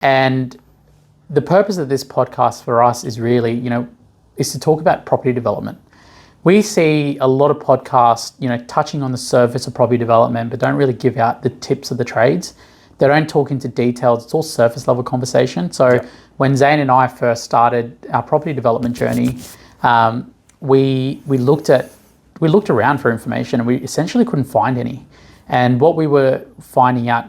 And the purpose of this podcast for us is really, is to talk about property development. We see a lot of podcasts, touching on the surface of property development, but don't really give out the tips of the trades. They don't talk into details. It's all surface level conversation. So when Zane and I first started our property development journey, we looked around for information and we essentially couldn't find any. And what we were finding out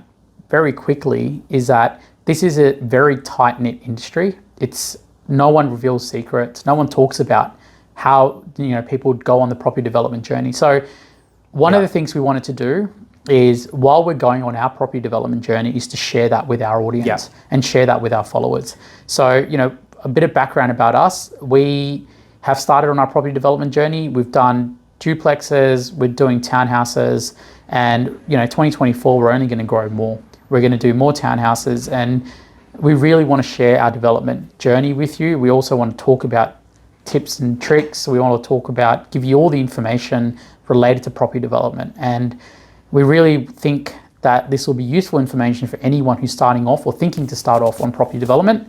very quickly is that this is a very tight-knit industry. No one reveals secrets. No one talks about how people go on the property development journey. So one of the things we wanted to do is, while we're going on our property development journey, is to share that with our audience and share that with our followers. So, a bit of background about us. We have started on our property development journey. We've done duplexes, we're doing townhouses, and 2024, we're only going to grow more. We're going to do more townhouses, and we really want to share our development journey with you. We also want to talk about tips and tricks. We want to give you all the information related to property development. And we really think that this will be useful information for anyone who's starting off or thinking to start off on property development,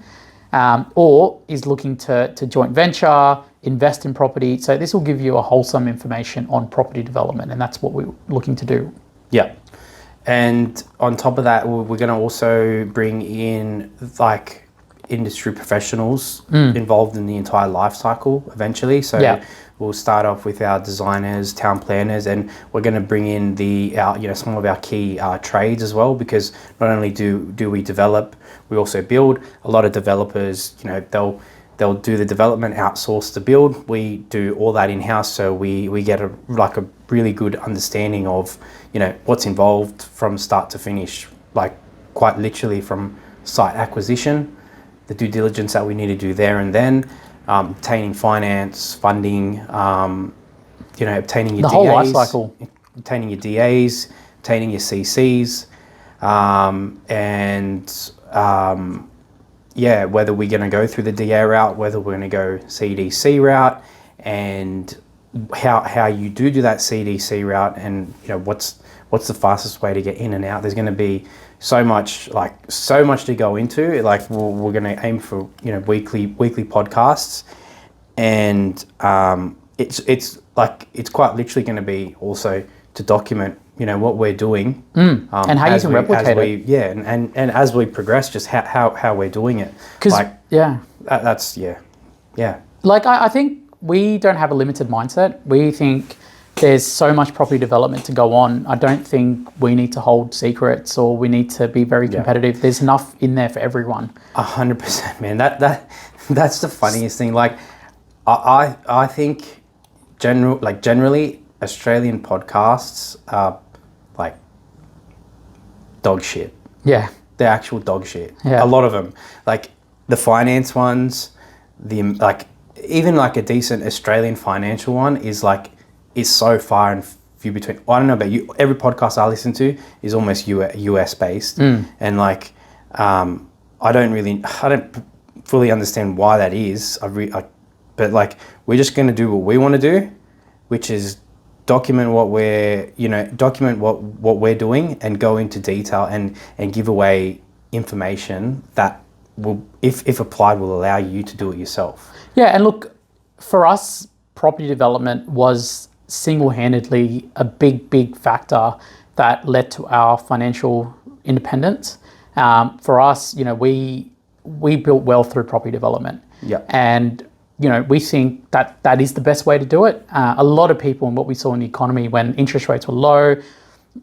or is looking to joint venture, invest in property. So this will give you a wholesome information on property development, and that's what we're looking to do. Yeah. And on top of that, we're going to also bring in industry professionals involved in the entire life cycle eventually. So we'll start off with our designers, town planners, and we're going to bring in some of our key trades as well, because not only do we develop, we also build. A lot of developers, they'll do the development, outsource the build. We do all that in-house, so we get a really good understanding of what's involved from start to finish, quite literally from site acquisition, the due diligence that we need to do there and then, obtaining finance, funding, obtaining your DAs. The whole life cycle. Obtaining your DAs, obtaining your CCs, whether we're going to go through the DA route, whether we're going to go CDC route, and how you do that CDC route, and what's the fastest way to get in and out. There's going to be so much to go into. We're going to aim for weekly podcasts, and it's quite literally going to be also to document what we're doing, and how you can replicate it. Yeah, and as we progress, just how we're doing it. I think we don't have a limited mindset. We think there's so much property development to go on. I don't think we need to hold secrets or we need to be very competitive. There's enough in there for everyone. 100%, man. That's the funniest thing. I think generally Australian podcasts are dog shit. Yeah. They're actual dog shit. Yeah. A lot of them. The finance ones, even a decent Australian financial one is so far and few between. I don't know about you. Every podcast I listen to is almost US based, and I don't fully understand why that is. But we're just going to do what we want to do, which is document what we're doing and go into detail and give away information that will, if applied, will allow you to do it yourself. Yeah, and look, for us, property development was single-handedly a big factor that led to our financial independence. For us, we built wealth through property development. Yeah. And we think that is the best way to do it. A lot of people, and what we saw in the economy when interest rates were low,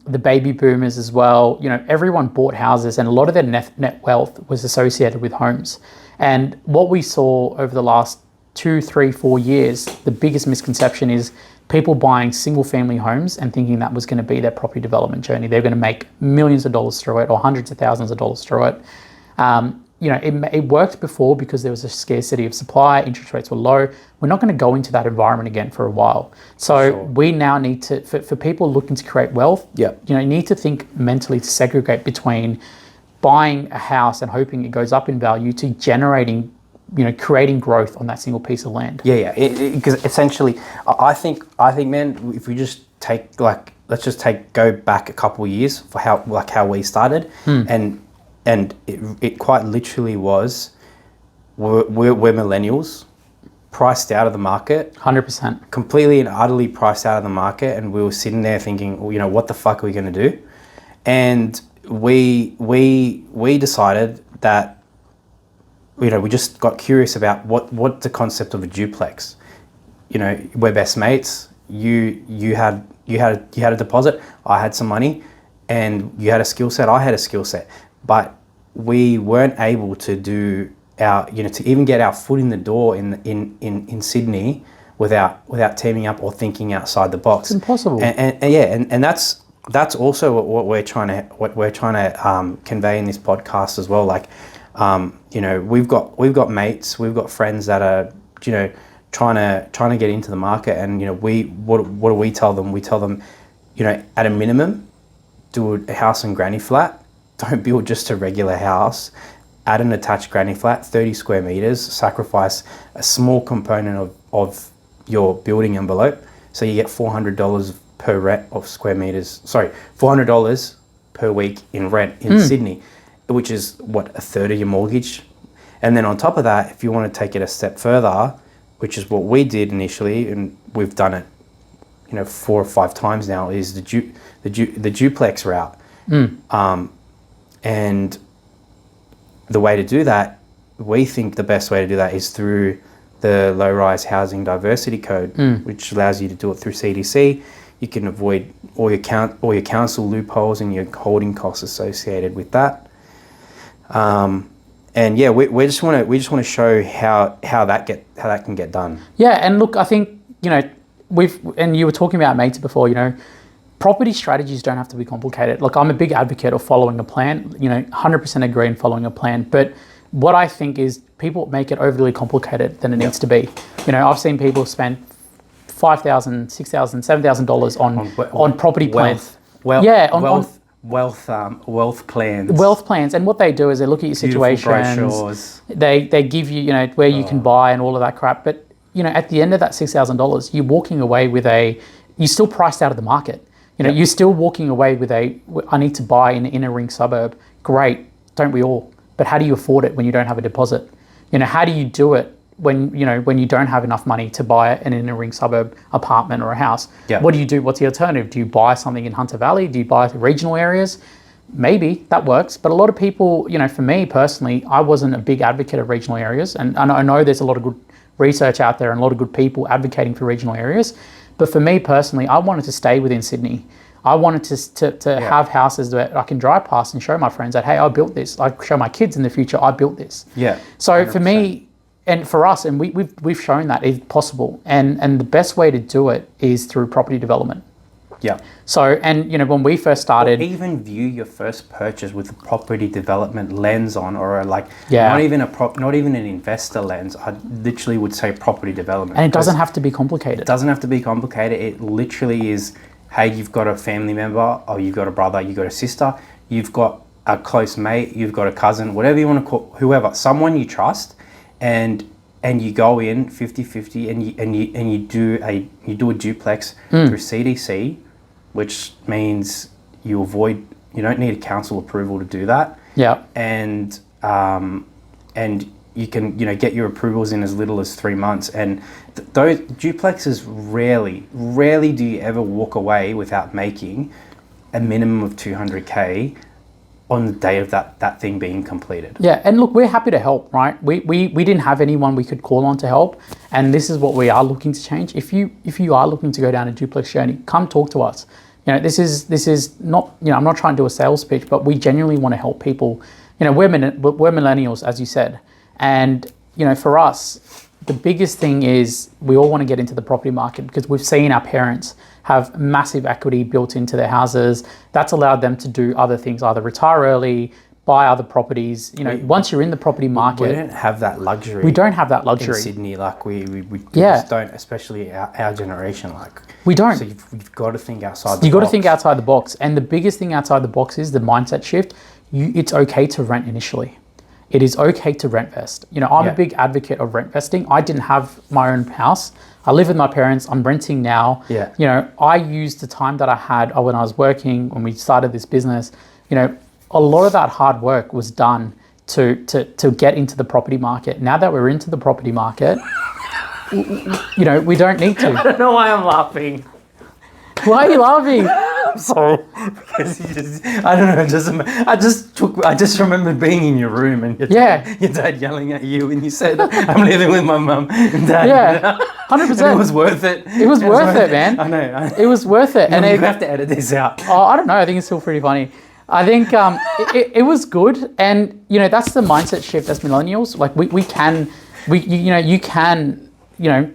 the baby boomers as well, everyone bought houses, and a lot of their net wealth was associated with homes. And what we saw over the last 2, 3, 4 years, the biggest misconception is people buying single family homes and thinking that was going to be their property development journey. They're going to make millions of dollars through it or hundreds of thousands of dollars through it. It worked before because there was a scarcity of supply, interest rates were low. We're not going to go into that environment again for a while. So we now need to, for people looking to create wealth, you need to think mentally to segregate between buying a house and hoping it goes up in value to generating, creating growth on that single piece of land. Yeah. Because essentially, I think, man, if we just take go back a couple of years for how we started, and and it quite literally was, we're millennials, priced out of the market, 100%. completely and utterly priced out of the market, and we were sitting there thinking, well, you know, what the fuck are we going to do? And we decided that, you know, we just got curious about what the concept of a duplex. You know, we're best mates. You had a deposit. I had some money, and you had a skill set. I had a skill set, but we weren't able to do to even get our foot in the door in Sydney without teaming up or thinking outside the box. It's impossible. And that's also what we're trying to convey in this podcast as well. Like, you know, we've got mates, we've got friends that are, you know, trying to get into the market, and, you know, what do we tell them? We tell them, you know, at a minimum, do a house and granny flat. Don't build just a regular house. Add an attached granny flat, 30 square meters, sacrifice a small component of your building envelope. So you get $400 per rent of square meters. Sorry, $400 per week in rent in Sydney, which is what, a third of your mortgage. And then on top of that, if you want to take it a step further, which is what we did initially, and we've done it, you know, 4 or 5 times now, is the duplex route. And the way to do that, we think the best way to do that is through the low-rise housing diversity code, which allows you to do it through CDC. You can avoid all your council loopholes and your holding costs associated with that. And yeah, we just want to show how that can get done. Yeah, and look, I think, you know, and you were talking about mates before, you know, property strategies don't have to be complicated. Look, I'm a big advocate of following a plan, you know, 100% agree in following a plan. But what I think is people make it overly complicated than it needs to be. You know, I've seen people spend $5,000, $6,000, $7,000 on property plans. Wealth plans. Wealth plans. And what they do is they look at your situations. They give you, you know, where you can buy and all of that crap. But, you know, at the end of that $6,000, you're walking away with you're still priced out of the market. You know, you're still walking away with I need to buy in an inner ring suburb. Great, don't we all? But how do you afford it when you don't have a deposit? You know, how do you do it when you don't have enough money to buy an inner ring suburb apartment or a house? Yeah. What do you do? What's the alternative? Do you buy something in Hunter Valley? Do you buy the regional areas? Maybe that works, but a lot of people, you know, for me personally, I wasn't a big advocate of regional areas, and I know there's a lot of good research out there and a lot of good people advocating for regional areas. But for me personally, I wanted to stay within Sydney. I wanted to have houses that I can drive past and show my friends that, hey, I built this. I show my kids in the future, I built this. Yeah. So 100%. For me and for us, and we've shown that it's possible. And the best way to do it is through property development. Yeah. So, and, you know, when we first started... Or even view your first purchase with a property development lens on, or not even an investor lens. I literally would say property development. And it doesn't have to be complicated. It doesn't have to be complicated. It literally is, hey, you've got a family member, or you've got a brother, you've got a sister, you've got a close mate, you've got a cousin, whatever you want to call, whoever, someone you trust, and you go in 50-50 and you do a duplex through CDC, which means you don't need a council approval to do that. Yeah. And you can, you know, get your approvals in as little as 3 months. And those duplexes, rarely do you ever walk away without making a minimum of 200K on the day of that thing being completed. Yeah, and look, we're happy to help, right? We didn't have anyone we could call on to help, and this is what we are looking to change. If you are looking to go down a duplex journey, come talk to us. You know, this is not, you know, I'm not trying to do a sales pitch, but we genuinely want to help people. You know, we're millennials, as you said, and, you know, for us, the biggest thing is we all want to get into the property market because we've seen our parents have massive equity built into their houses. That's allowed them to do other things, either retire early, buy other properties. You know, once you're in the property market... We don't have that luxury. We don't have that luxury. In Sydney, like we just don't, especially our generation. Like we don't. So you've got to think outside the box. You've got to think outside the box. And the biggest thing outside the box is the mindset shift. It's okay to rent initially. It is okay to rent vest. You know, I'm a big advocate of rent vesting. I didn't have my own house. I live with my parents. I'm renting now. Yeah. You know, I used the time that I had when I was working, when we started this business. You know, a lot of that hard work was done to get into the property market. Now that we're into the property market, you know, we don't need I to. don't know why I'm laughing. Why are you laughing? I'm sorry, because I don't know. I just remember being in your room and your dad yelling at you, and you said, "I'm living with my mum and dad." Yeah, 100%. It was worth it. It was worth it, man. I know. It was worth it. And you have to edit this out. Oh, I don't know. I think it's still pretty funny. I think it was good, and you know, that's the mindset shift as millennials. Like you can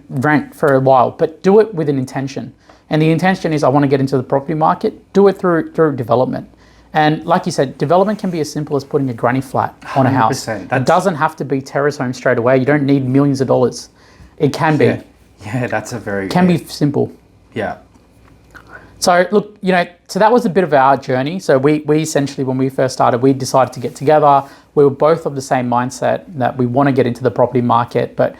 rent for a while, but do it with an intention. And the intention is, I want to get into the property market. Do it through development. And like you said, development can be as simple as putting a granny flat on a house. It doesn't have to be terrace home straight away. You don't need millions of dollars. It can be. Yeah, that's a very... Can be simple. Yeah. So look, so that was a bit of our journey. So we essentially, when we first started, we decided to get together. We were both of the same mindset that we want to get into the property market, but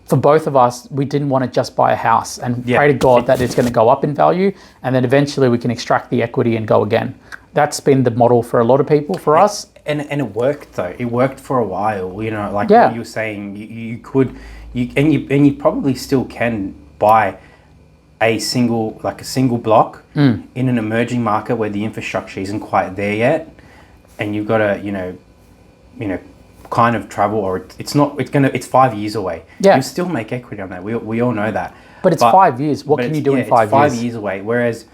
for both of us, we didn't want to just buy a house and pray to God that it's going to go up in value, and then eventually we can extract the equity and go again. That's been the model for a lot of people. For us, and it worked though. It worked for a while. What you were saying, you probably still can buy a single block in an emerging market where the infrastructure isn't quite there yet, and you've got to kind of travel, or it's 5 years away. Yeah. You still make equity on that. We all know that. But it's 5 years. What can you do in 5 years? It's 5 years away. Whereas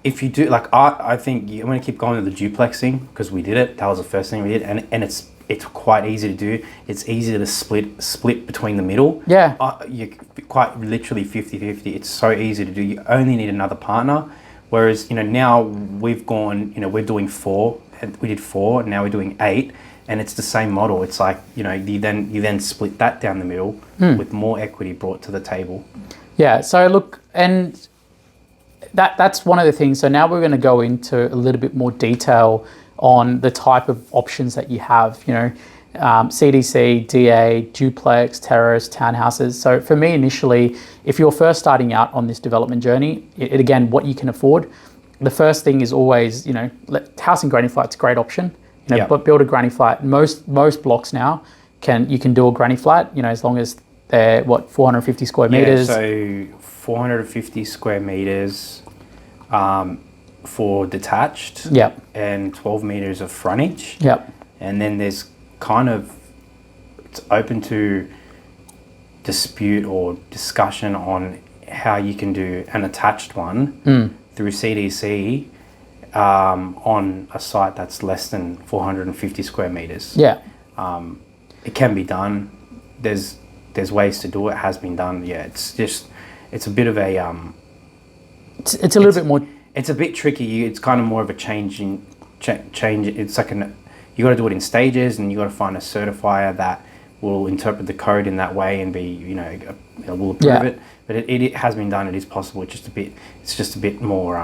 if you do, I think I'm going to keep going to the duplexing, because we did it. That was the first thing we did, and it's quite easy to do. It's easy to split between the middle. Yeah. You quite literally 50-50. It's so easy to do. You only need another partner. Whereas now we've gone. We're doing 4. We did 4. And now we're doing 8. And it's the same model. It's like, you then split that down the middle with more equity brought to the table. Yeah. So look, and that's one of the things. So now we're going to go into a little bit more detail on the type of options that you have, CDC, DA, duplex, terrace, townhouses. So for me, initially, if you're first starting out on this development journey, again, what you can afford, the first thing is always, house and granny flat's a great option. But build a granny flat. Most blocks now you can do a granny flat. As long as they're 450 square meters. So 450 square meters for detached. Yep. And 12 meters of frontage. Yep. And then there's it's open to dispute or discussion on how you can do an attached one through CDC. On a site that's less than 450 square meters. Yeah. It can be done. There's ways to do it. It has been done. Yeah. It's a bit of a it's a little bit more. It's a bit tricky. It's kind of more of a change. It's like you got to do it in stages, and you got to find a certifier that will interpret the code in that way and be will approve it. But it has been done. It is possible. It's just a bit more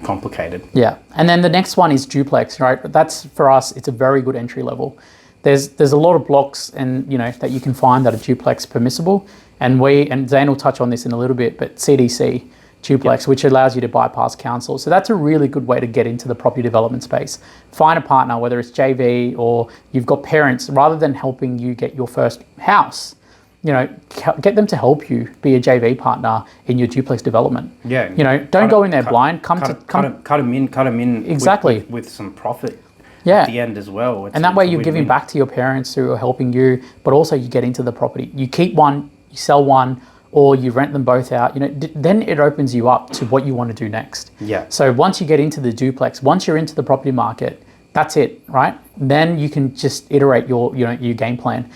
complicated. Yeah. And then the next one is duplex, right? That's, for us, it's a very good entry level. There's a lot of blocks and that you can find that are duplex permissible, and Zane will touch on this in a little bit, but CDC duplex, which allows you to bypass council. So that's a really good way to get into the property development space. Find a partner, whether it's JV or you've got parents, rather than helping you get your first house, get them to help you be a JV partner in your duplex development. Yeah. Don't go in there blind. Cut them in. Exactly. With some profit. Yeah. At the end as well. And that way you're giving back to your parents who are helping you, but also you get into the property. You keep one, you sell one, or you rent them both out. Then it opens you up to what you want to do next. Yeah. So once you get into the duplex, once you're into the property market, that's it, right? Then you can just iterate your game plan.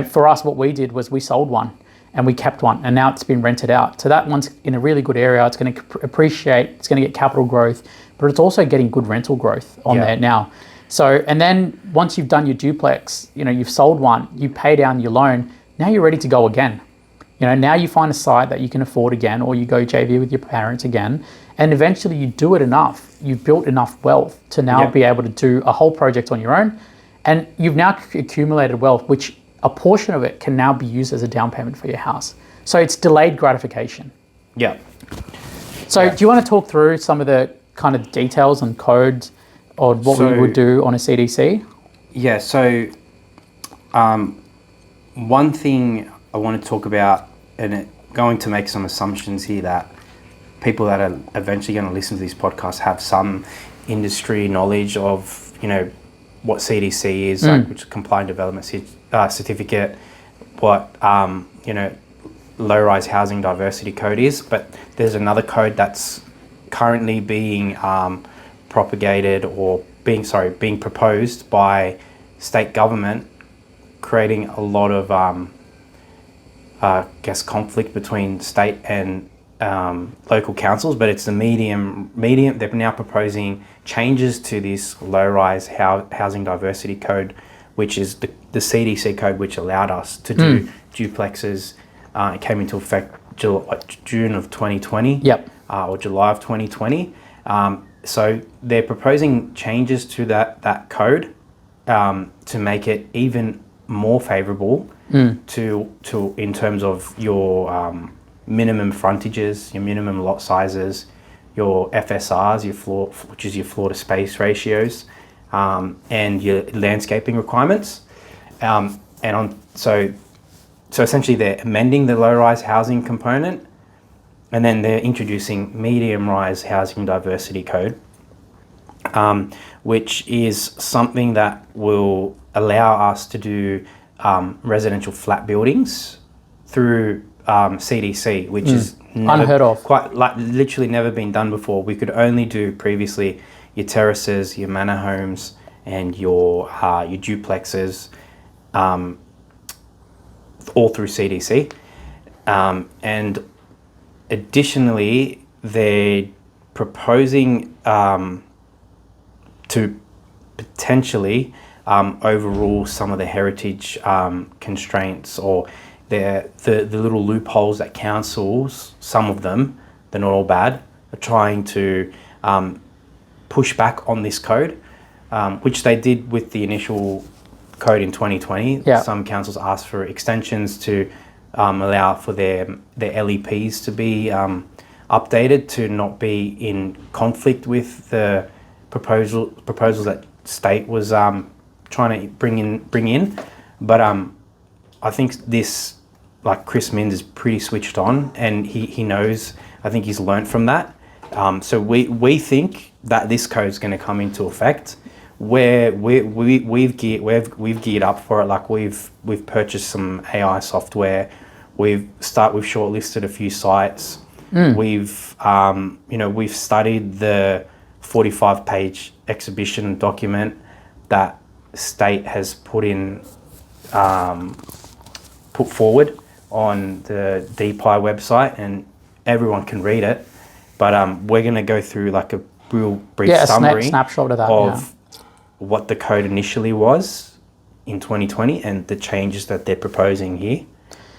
For us, what we did was we sold one and we kept one, and now it's been rented out. So that one's in a really good area. It's going to appreciate, it's going to get capital growth, but it's also getting good rental growth on there now. So, and then once you've done your duplex, you've sold one, you pay down your loan, now you're ready to go again. Now you find a site that you can afford again, or you go JV with your parents again, and eventually you do it enough. You've built enough wealth to now be able to do a whole project on your own, and you've now accumulated wealth, which a portion of it can now be used as a down payment for your house. So it's delayed gratification. Yeah. So do you want to talk through some of the kind of details and codes or what we would do on a CDC? Yeah, so one thing I want to talk about, and going to make some assumptions here that people that are eventually going to listen to this podcast have some industry knowledge of, what CDC is, which is Compliant Development Certificate, what, low-rise housing diversity code is, but there's another code that's currently being propagated or being proposed by state government, creating a lot of conflict between state and local councils. But it's the medium. They're now proposing changes to this low-rise housing diversity code, which is the CDC code, which allowed us to do duplexes. It came into effect June of 2020. Yep. Or July of 2020. So they're proposing changes to that code to make it even more favourable to in terms of your minimum frontages, your minimum lot sizes, your FSRs, which is your floor to space ratios, and your landscaping requirements. So essentially they're amending the low-rise housing component, and then they're introducing medium-rise housing diversity code, which is something that will allow us to do residential flat buildings through CDC, which is unheard of. Quite literally never been done before. We could only do previously your terraces, your manor homes, and your duplexes, all through CDC, and additionally, they're proposing to potentially overrule some of the heritage constraints or the little loopholes that councils, some of them, they're not all bad, are trying to push back on this code, which they did with the initial code in 2020. Yeah. Some councils asked for extensions to allow for their LEPs to be updated to not be in conflict with the proposals that state was trying to bring in. But I think this, like Chris Minns, is pretty switched on, and he knows. I think he's learnt from that. So we think that this code is going to come into effect, where we've geared up for it. Like we've purchased some AI software. We've shortlisted a few sites. We've studied the 45-page exhibition document that state has put forward on the DPI website, and everyone can read it. But we're going to go through like a real brief summary snapshot of that, what the code initially was in 2020 and the changes that they're proposing here.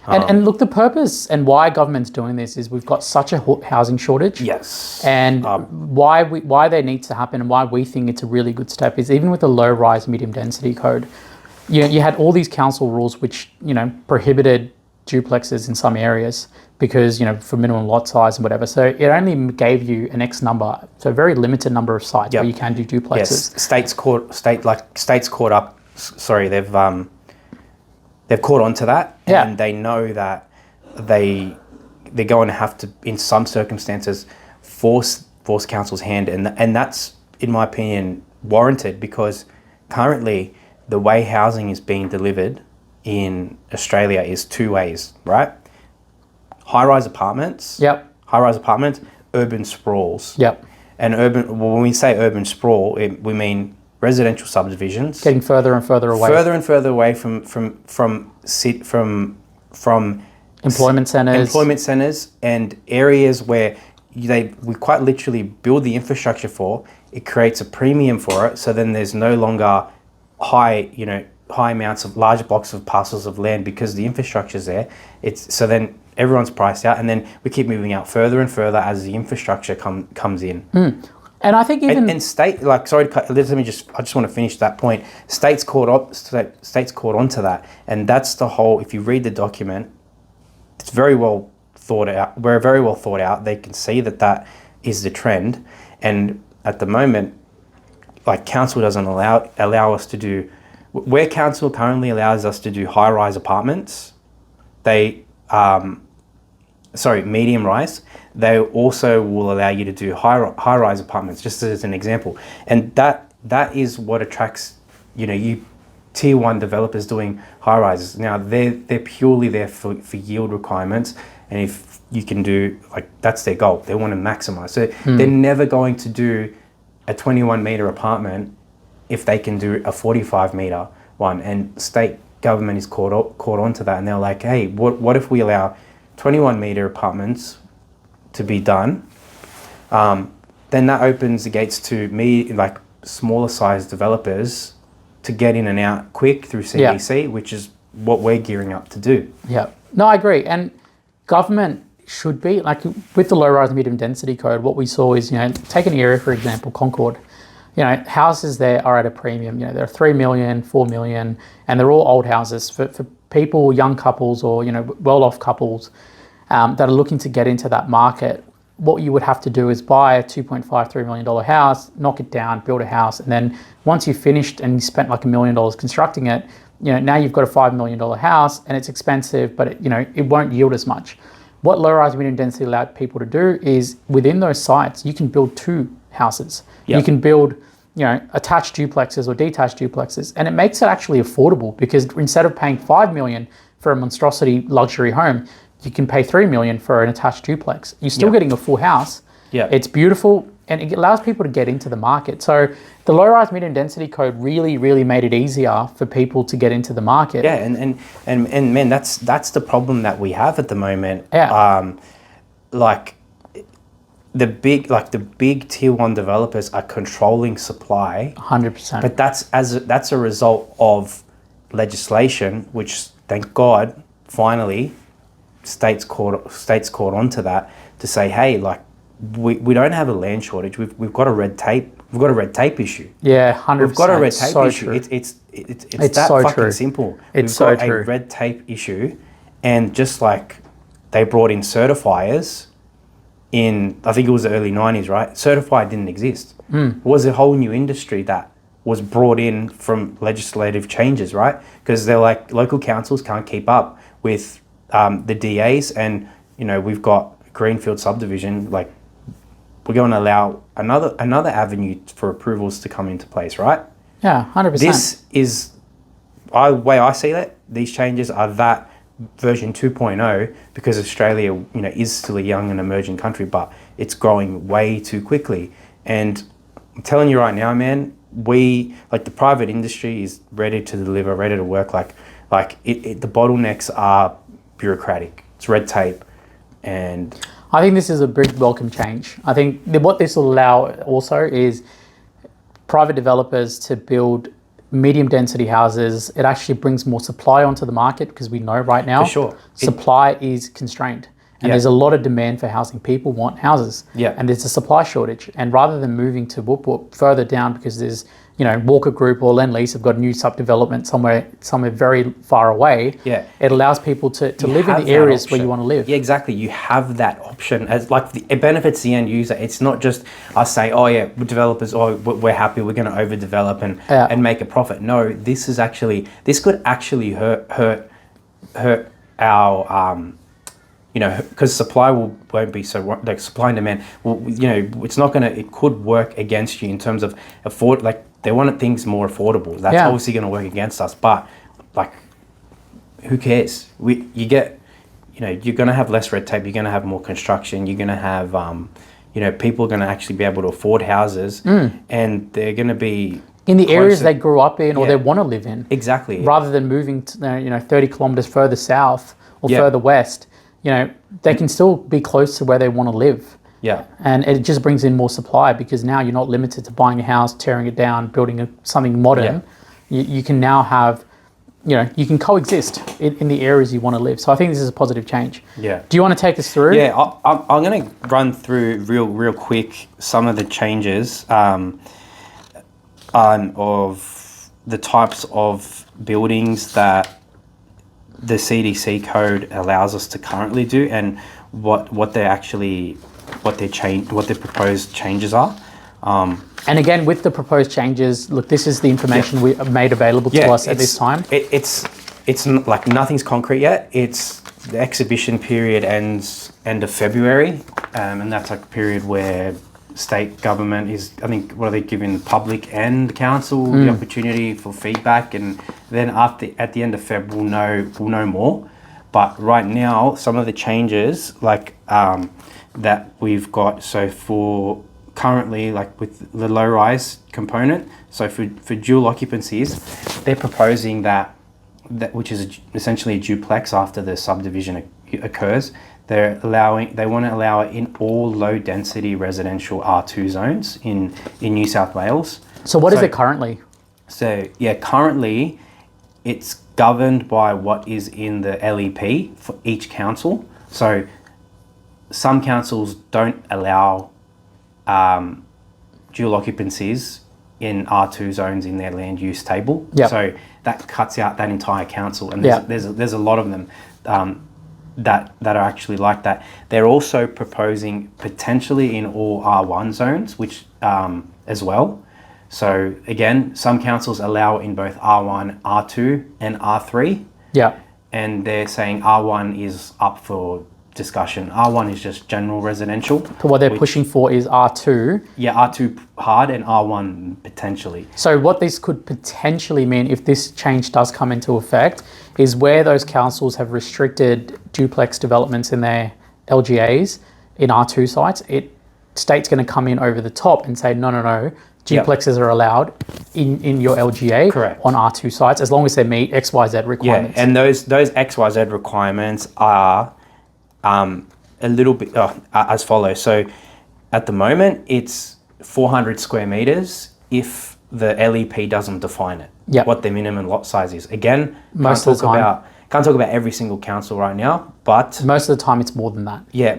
And look, the purpose and why government's doing this is we've got such a housing shortage. Yes. And why that needs to happen and why we think it's a really good step is even with the low-rise medium density code, you had all these council rules which, prohibited duplexes in some areas because, for minimum lot size and whatever. So it only gave you an X number, so a very limited number of sites where you can do duplexes. Yes, states caught up. Sorry, they've caught on to that, and they know that they're going to have to, in some circumstances, force council's hand, and that's, in my opinion, warranted, because currently the way housing is being delivered in Australia is two ways, right? High-rise apartments. Yep. High-rise apartments, urban sprawls. Yep. And when we say urban sprawl, we mean residential subdivisions. Getting further and further away. Further and further away from employment centres and areas where we quite literally build the infrastructure for. It creates a premium for it. So then there's no longer high amounts of large blocks of parcels of land because the infrastructure's there. So then everyone's priced out, and then we keep moving out further and further as the infrastructure comes in. And I think even and state, I just want to finish that point. States caught onto that, and that's the whole. If you read the document, it's very well thought out. We're very well thought out. They can see that is the trend, and at the moment, like council doesn't allow us to do, where council currently allows us to do high-rise apartments, medium rise, they also will allow you to do high-rise apartments, just as an example. And that is what attracts, you tier one developers doing high rises. Now they're purely there for yield requirements, and if you can do, like, that's their goal. They want to maximize. So they're never going to do a 21 meter apartment if they can do a 45 meter one. And state government is caught on to that, and they're like, hey, what if we allow 21 meter apartments to be done? Then that opens the gates to smaller sized developers to get in and out quick through CDC, which is what we're gearing up to do. Yeah, no, I agree. And government should be, like, with the low rise medium density code, what we saw is, take an area, for example, Concord. Houses there are at a premium. There are 3 million, 4 million, and they're all old houses for people, young couples, or, well-off couples that are looking to get into that market. What you would have to do is buy a $2.5, $3 million house, knock it down, build a house, and then once you've finished and you spent like $1 million constructing it, now you've got a $5 million house, and it's expensive, but it won't yield as much. What low-rise medium density allowed people to do is, within those sites, you can build 2 houses. Yep. You can build, attached duplexes or detached duplexes, and it makes it actually affordable, because instead of paying $5 million for a monstrosity luxury home, you can pay $3 million for an attached duplex. You're still getting a full house. Yeah, it's beautiful, and it allows people to get into the market. So the low-rise medium density code really, really made it easier for people to get into the market. Yeah, and man, that's the problem that we have at the moment. Yeah. The big tier one developers are controlling supply. 100%. But that's a result of legislation, which, thank God, finally, states caught onto that to say, hey, like, we don't have a land shortage. We've got a red tape. We've got a red tape issue. Yeah, 100%. We've got a red tape issue. True. It's that so fucking true. Simple. It's so We've got true. a red tape issue, and just like they brought in certifiers in, I think it was the early 90s, right? Certified didn't exist. It was a whole new industry that was brought in from legislative changes, right? Because they're like, local councils can't keep up with the DAs, and we've got greenfield subdivision, like, we're going to allow another avenue for approvals to come into place, right? Yeah, 100%. This is, way I see that, these changes are that version 2.0, because Australia, is still a young and emerging country, but it's growing way too quickly. And I'm telling you right now, man, the private industry is ready to deliver, ready to work. The bottlenecks are bureaucratic. It's red tape. And I think this is a big welcome change. I think what this will allow also is private developers to build medium density houses. It actually brings more supply onto the market, because we know right now, for sure, supply is constrained. And there's a lot of demand for housing. People want houses. Yeah. And there's a supply shortage. And rather than moving to further down, because there's, Walker Group or Lend-Lease have got a new sub-development somewhere very far away. Yeah. It allows people to live in the areas where you want to live. Yeah, exactly. You have that option. As it benefits the end user. It's not just us saying, oh yeah, developers, we're happy, we're going to overdevelop and make a profit. No, this could actually hurt our because supply won't be so, like, supply and demand. It's not gonna. It could work against you in terms of they wanted things more affordable. That's obviously going to work against us. But who cares? You're going to have less red tape. You're going to have more construction. You're going to have people are going to actually be able to afford houses, and they're going to be in the areas they grew up in or they want to live in. Exactly. Rather than moving to 30 kilometers further south or further west. They can still be close to where they want to live. Yeah. And it just brings in more supply, because now you're not limited to buying a house, tearing it down, building something modern. Yeah. You can now have, you can coexist in the areas you want to live. So I think this is a positive change. Yeah. Do you want to take us through? Yeah, I'm going to run through real quick some of the changes of the types of buildings that the CDC code allows us to currently do, and what their proposed changes are. And again, with the proposed changes, look, this is the information we made available to us at this time. It's like nothing's concrete yet. It's the exhibition period ends end of February, and that's like a period where state government is, I think, what are they giving the public and the council the opportunity for feedback, and then at the end of Feb we'll know more. But right now, some of the changes like that we've got, so for currently, like with the low rise component, so for dual occupancies, they're proposing that which is essentially a duplex after the subdivision occurs, they want to allow it in all low density residential R2 zones in New South Wales. So what is it currently? So yeah, currently it's governed by what is in the LEP for each council. So some councils don't allow dual occupancies in R2 zones in their land use table. Yep. So that cuts out that entire council, and there's a lot of them that are actually like that. They're also proposing potentially in all R1 zones, which as well. So again, some councils allow in both R1, R2, and R3. Yeah. And they're saying R1 is up for discussion. R1 is just general residential. But what they're pushing for is R2. Yeah, R2 hard and R1 potentially. So what this could potentially mean, if this change does come into effect, is where those councils have restricted duplex developments in their LGAs in R2 sites, state's going to come in over the top and say, no, duplexes are allowed in your LGA. Correct. On R2 sites, as long as they meet XYZ requirements. Yeah, and those XYZ requirements are a little bit as follows. So at the moment, it's 400 square meters if the LEP doesn't define it, what their minimum lot size is. Again, can't talk about every single council right now, but most of the time it's more than that. Yeah,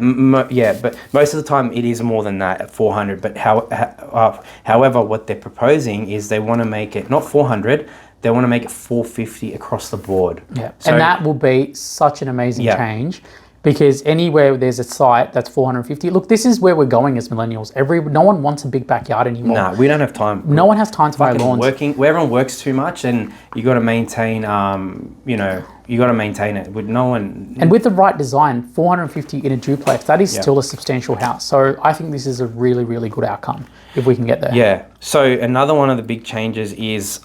but most of the time it is more than that at 400. But however, what they're proposing is they want to make it not 400. They want to make it 450 across the board. Yeah, so, and that will be such an amazing change. Because anywhere there's a site that's 450, look, this is where we're going as millennials. No one wants a big backyard anymore. No, we don't have time. No one has time to buy lawns. Where everyone works too much, and you got to maintain. You got to maintain it with no one. And with the right design, 450 in a duplex, that is still a substantial house. So I think this is a really, really good outcome if we can get there. Yeah. So another one of the big changes is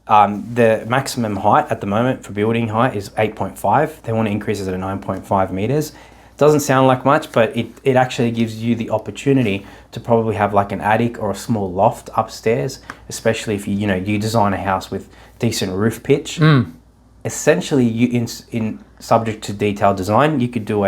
the maximum height at the moment for building height is 8.5. They want to increase it to 9.5 meters. Doesn't sound like much, but it actually gives you the opportunity to probably have like an attic or a small loft upstairs, especially if you design a house with decent roof pitch. Essentially, you in subject to detailed design, you could do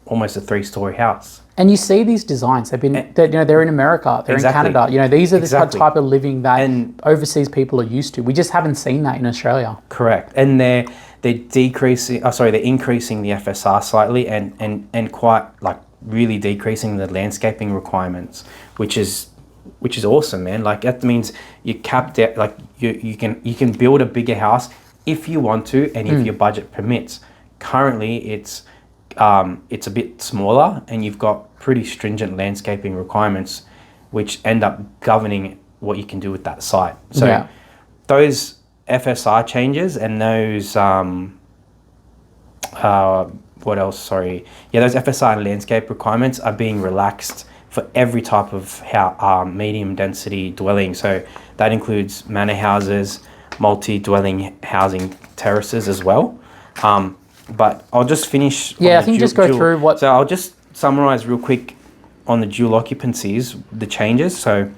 almost a 3-story house. And you see these designs. They're in America. They're in Canada. These are the type of living that overseas people are used to. We just haven't seen that in Australia. Correct. And they're increasing the FSR slightly and quite like really decreasing the landscaping requirements, which is awesome, man. Like that means you capped it. Like you can build a bigger house if you want to and if your budget permits. Currently, it's a bit smaller, and you've got pretty stringent landscaping requirements, which end up governing what you can do with that site. So those FSR changes and those what else? Sorry, those FSR and landscape requirements are being relaxed for every type of medium density dwelling. So that includes manor houses, multi-dwelling housing terraces as well. But I'll just finish. Yeah, I think just go through what. So I'll just summarize real quick on the dual occupancies, the changes. So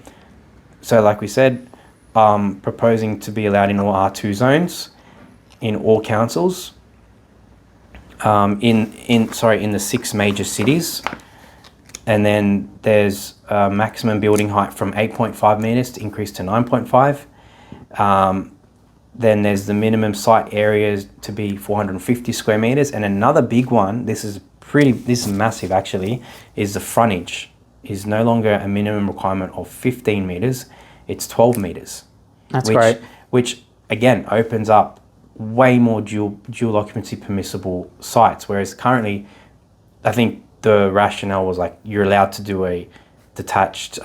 like we said, proposing to be allowed in all R2 zones, in all councils, in the 6 major cities, and then there's a maximum building height from 8.5 meters to increase to 9.5. Then there's the minimum site areas to be 450 square meters. And another big one, this is massive actually, is the frontage is no longer a minimum requirement of 15 meters, it's 12 meters. That's great. Which again opens up way more dual occupancy permissible sites. Whereas currently, I think the rationale was like you're allowed to detached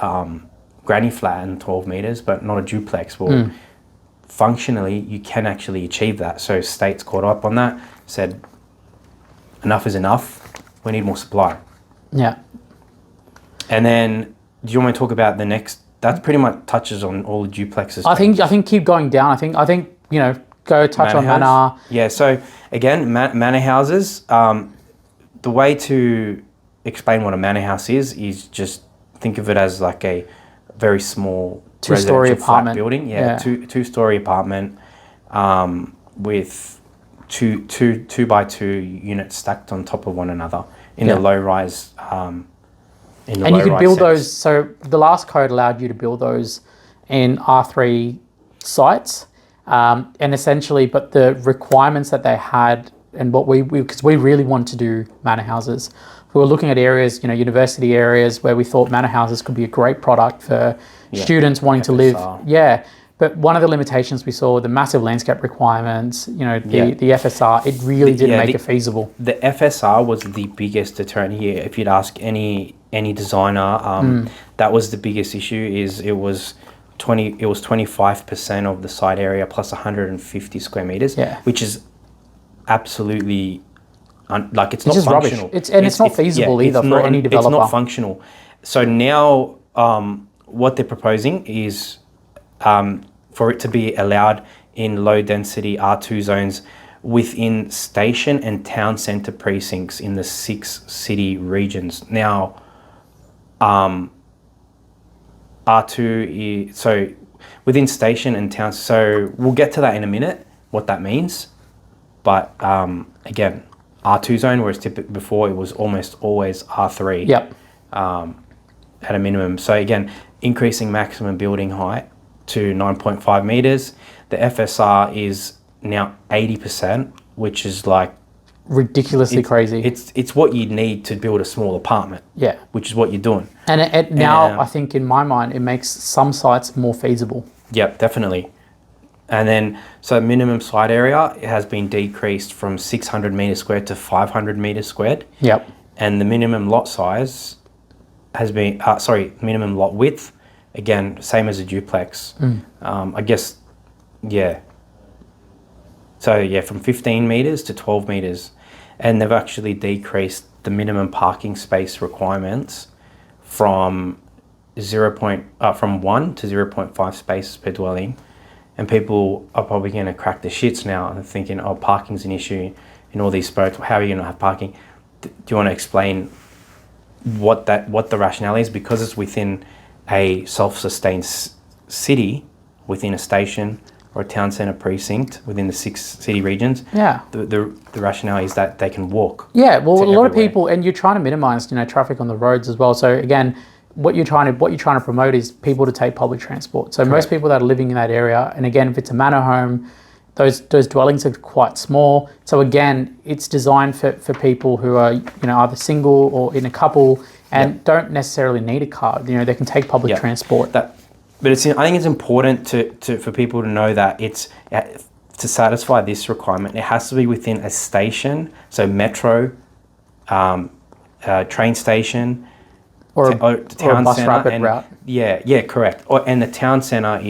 granny flat and 12 meters, but not a duplex. Well, functionally, you can actually achieve that. So states caught up on that, said enough is enough. We need more supply. Yeah. And then, do you want me to talk about the next? That pretty much touches on all the duplexes. I think keep going down. I think go touch on manor. Yeah. So again, manor houses. The way to explain what a manor house is just think of it as like a very small two-story apartment building. Yeah. Two-story apartment with two by two units stacked on top of one another in a low rise. And you could build those. So the last code allowed you to build those in R3 sites, and essentially, but the requirements that they had, and what because we really wanted to do manor houses. We were looking at areas, university areas where we thought manor houses could be a great product for students wanting to live. Yeah. But one of the limitations we saw, the massive landscape requirements, the FSR, it really didn't make it feasible. The FSR was the biggest deterrent here. If you'd ask any designer, that was the biggest issue. Is it was 25% of the site area plus 150 square meters, which is absolutely it's not functional. Rubbish. It's not feasible either for any developer. It's not functional. So now what they're proposing is for it to be allowed in low density R2 zones within station and town centre precincts in the 6 city regions. Now, R2 is, so within station and town, so we'll get to that in a minute, what that means. But again, R2 zone, whereas typically before it was almost always R3 at a minimum. So again, increasing maximum building height to 9.5 meters. The FSR is now 80%, which is like ridiculously crazy. It's what you need to build a small apartment. Yeah, which is what you're doing. And now I think in my mind it makes some sites more feasible. Yep, definitely. And then so minimum site area has been decreased from 600 meters squared to 500 meters squared. Yep. And the minimum lot size has been minimum lot width. Again, same as a duplex. I guess, yeah. So yeah, from 15 meters to 12 meters. And they've actually decreased the minimum parking space requirements from 1 to 0.5 spaces per dwelling. And people are probably going to crack the shits now and thinking, oh, parking's an issue in all these spots. How are you going to have parking? Do you want to explain what the rationale is? Because it's within a self-sustained city, within a station or a town centre precinct within the 6 city regions. Yeah. The rationale is that they can walk. Yeah, well, a lot of people, and you're trying to minimise, traffic on the roads as well. So again, what you're trying to promote is people to take public transport. So most people that are living in that area, and again, if it's a manor home, those dwellings are quite small. So again, it's designed for people who are either single or in a couple and don't necessarily need a car. They can take public transport. But I think it's important for people to know that it's to satisfy this requirement, it has to be within a station, so metro, train station, or a bus rapid route. Yeah, correct. And the town centre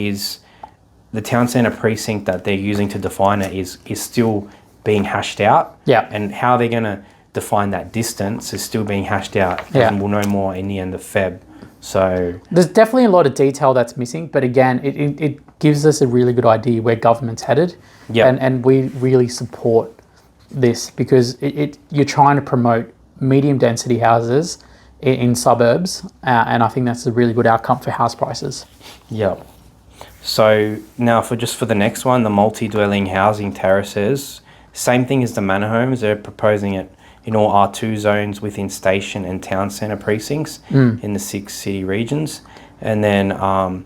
precinct that they're using to define it is still being hashed out. Yeah. And how they're going to define that distance is still being hashed out. Yeah. And we'll know more in the end of Feb. So there's definitely a lot of detail that's missing, but again, it gives us a really good idea where government's headed. Yeah. And we really support this because you're trying to promote medium density houses in suburbs, and I think that's a really good outcome for house prices. Yeah. So now for the next one, the multi-dwelling housing terraces, same thing as the manor homes. They're proposing it in all R2 zones within station and town centre precincts in the 6 city regions. And then I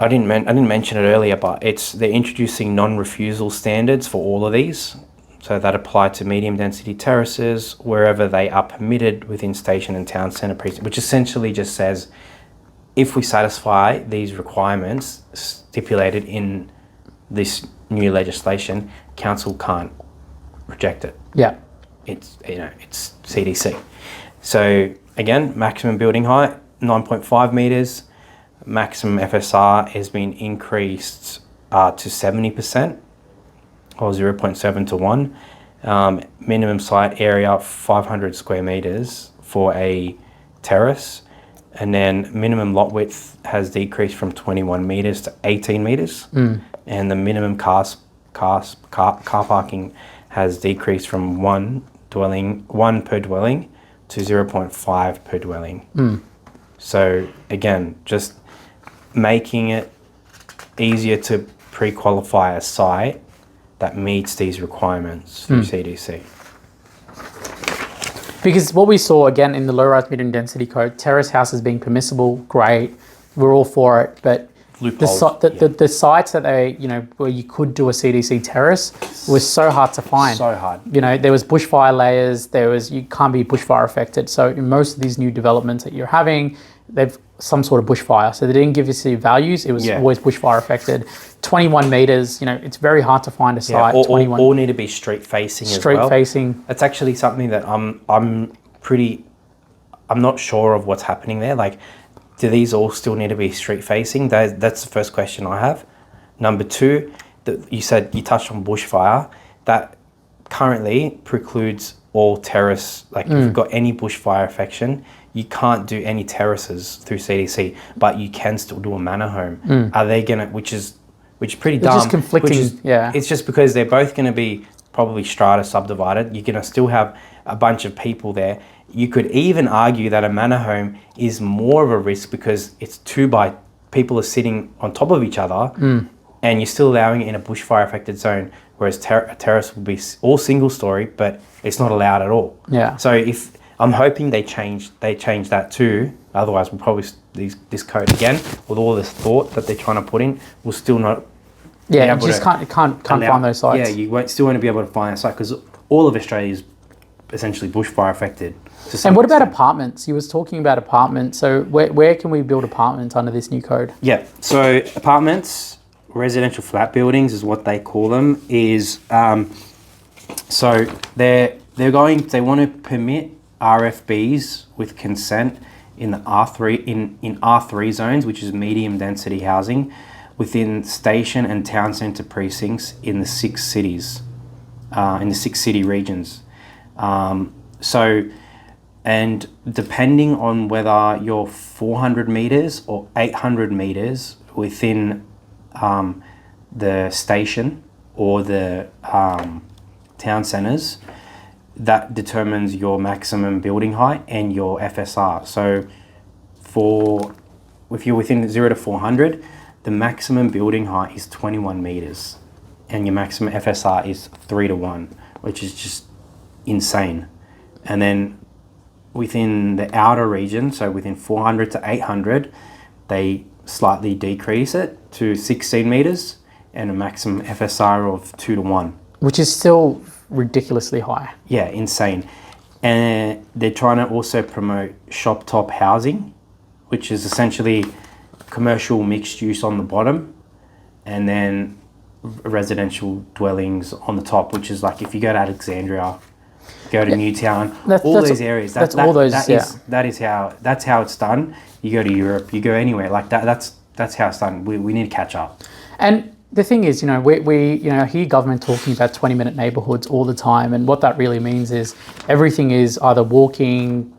didn't mention it earlier, but they're introducing non-refusal standards for all of these. So that apply to medium density terraces wherever they are permitted within station and town centre precincts, which essentially just says if we satisfy these requirements stipulated in this new legislation, council can't reject it. Yeah. It's CDC. So again, maximum building height, 9.5 meters. Maximum FSR has been increased to 70%, or 0.7 to 1. Minimum site area, 500 square meters for a terrace. And then minimum lot width has decreased from 21 meters to 18 meters. And the minimum car parking has decreased from one per dwelling to 0.5 per dwelling. So again, just making it easier to pre-qualify a site that meets these requirements through CDC. Because what we saw again in the low-rise medium density code, terrace houses being permissible, great, we're all for it, but the sites that they, where you could do a CDC terrace was so hard to find. So hard. There was bushfire layers, you can't be bushfire affected. So in most of these new developments that you're having, they've some sort of bushfire. So they didn't give us the values, it was always bushfire affected. 21 meters, it's very hard to find a site. All need to be street facing as well. Street facing. That's actually something that I'm not sure of what's happening there. Like, do these all still need to be street facing? That's the first question I have. Number two, you touched on bushfire. That currently precludes all terrace. Like, if you've got any bushfire affection, you can't do any terraces through CDC, but you can still do a manor home. Are they gonna? Which is pretty dumb. It's just conflicting. It's just because they're both going to be probably strata subdivided. You're going to still have a bunch of people there. You could even argue that a manor home is more of a risk because it's people are sitting on top of each other, and you're still allowing it in a bushfire affected zone. Whereas a terrace will be all single story, but it's not allowed at all. Yeah. So I'm hoping they change that too. Otherwise, we'll probably this code again with all this thought that they're trying to put in. We'll still not. Yeah, you just can't find those sites. Yeah, you still won't be able to find a site because all of Australia is essentially bushfire affected. And what about apartments? You was talking about apartments. So where can we build apartments under this new code? Yeah, so apartments, residential flat buildings is what they call them. So they want to permit RFBs with consent in the R3 in R3 zones, which is medium density housing, within station and town centre precincts in the 6 cities, in the 6 city regions. And depending on whether you're 400 meters or 800 meters within the station or the town centres, that determines your maximum building height and your FSR. So if you're within 0 to 400, the maximum building height is 21 meters and your maximum FSR is 3 to 1, which is just insane. And then within the outer region, so within 400 to 800, they slightly decrease it to 16 meters and a maximum FSR of 2 to 1. Which is still ridiculously high. Yeah, insane. And they're trying to also promote shop top housing, which is essentially commercial mixed use on the bottom and then residential dwellings on the top, which is like if you go to Alexandria, go to Newtown, all those areas. That's how it's done. You go to Europe, you go anywhere like that. That's how it's done. We need to catch up. And the thing is, we hear government talking about 20-minute neighborhoods all the time, and what that really means is everything is either walking,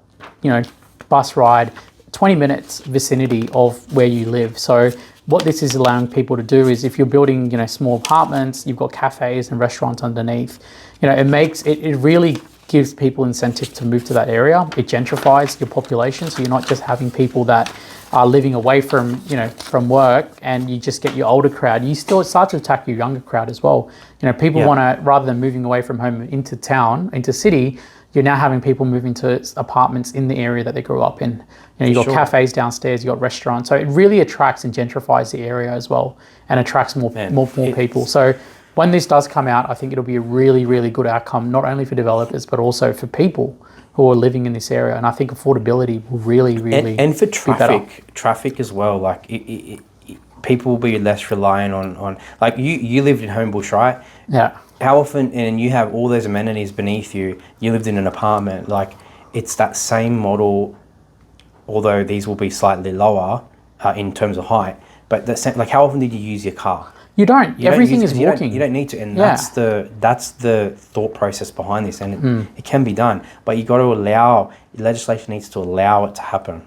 bus ride, 20 minutes vicinity of where you live. So what this is allowing people to do is if you're building, small apartments, you've got cafes and restaurants underneath, it really gives people incentive to move to that area. It gentrifies your population, so you're not just having people that are living away from work, and you just get your older crowd. You still start to attack your younger crowd as well. People want to, rather than moving away from home into town, into city, you're now having people move into apartments in the area that they grew up in. You've got cafes downstairs, you've got restaurants. So it really attracts and gentrifies the area as well, and attracts more people. So when this does come out, I think it'll be a really, really good outcome, not only for developers, but also for people who are living in this area. And I think affordability will really, really and for traffic as well. Like people will be less reliant on like you lived in Homebush, right? Yeah. How often, and you have all those amenities beneath you, you lived in an apartment, like it's that same model although these will be slightly lower in terms of height. But like, how often did you use your car? You don't. Everything is walking. You don't need to, and that's the thought process behind this, and it can be done. But you got to allow, legislation needs to allow it to happen.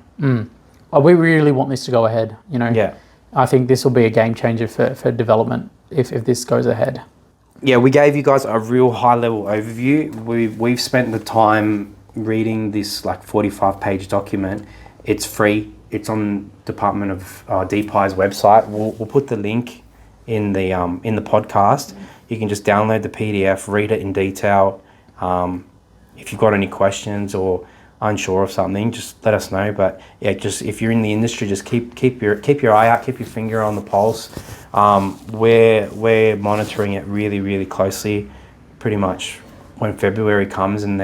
Oh, we really want this to go ahead. Yeah. I think this will be a game changer for development if this goes ahead. Yeah, we gave you guys a real high level overview. We've spent the time reading this like 45-page document. It's free. It's on Department of DPI's website. We'll put the link in the podcast. You can just download the PDF, read it in detail. If you've got any questions or unsure of something, just let us know. But yeah, just if you're in the industry, just keep your eye out, keep your finger on the pulse. We're monitoring it really, really closely. Pretty much when February comes and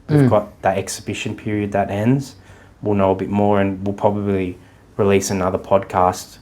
we've got that exhibition period that ends, we'll know a bit more, and we'll probably release another podcast.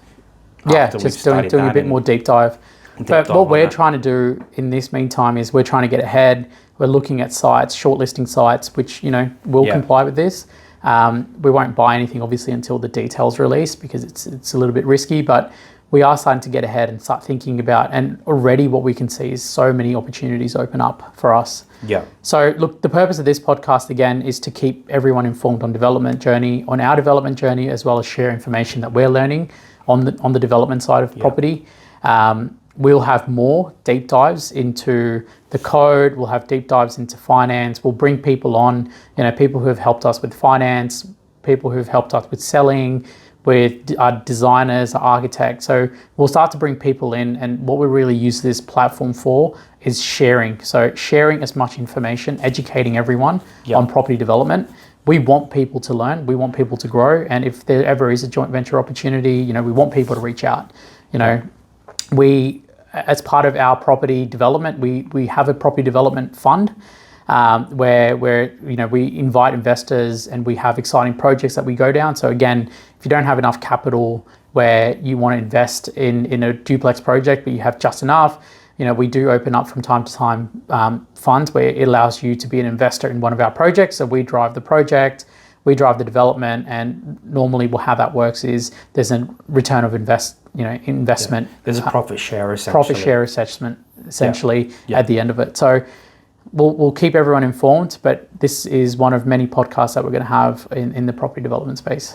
Just doing a bit more deep dive. But what we're trying to do in this meantime is we're trying to get ahead. We're looking at sites, shortlisting sites, which will comply with this. We won't buy anything obviously until the details release, because it's a little bit risky. But we are starting to get ahead and start thinking about, and already what we can see is so many opportunities open up for us. Yeah. So look, the purpose of this podcast again is to keep everyone informed on our development journey, as well as share information that we're learning on the development side of property. We'll have more deep dives into the code. We'll have deep dives into finance. We'll bring people on, people who have helped us with finance, people who have helped us with selling, with our designers, our architects. So we'll start to bring people in, and what we really use this platform for is sharing. So sharing as much information, educating everyone on property development. We want people to learn, we want people to grow, and if there ever is a joint venture opportunity, we want people to reach out. We, as part of our property development, we have a property development fund where we invite investors, and we have exciting projects that we go down. So again, if you don't have enough capital where you want to invest in a duplex project, but you have just enough, we do open up from time to time funds where it allows you to be an investor in one of our projects. So we drive the project, we drive the development, and normally how that works is there's a return of investment. Yeah. There's a profit share essentially. Profit share assessment essentially at the end of it. So we'll keep everyone informed, but this is one of many podcasts that we're going to have in the property development space.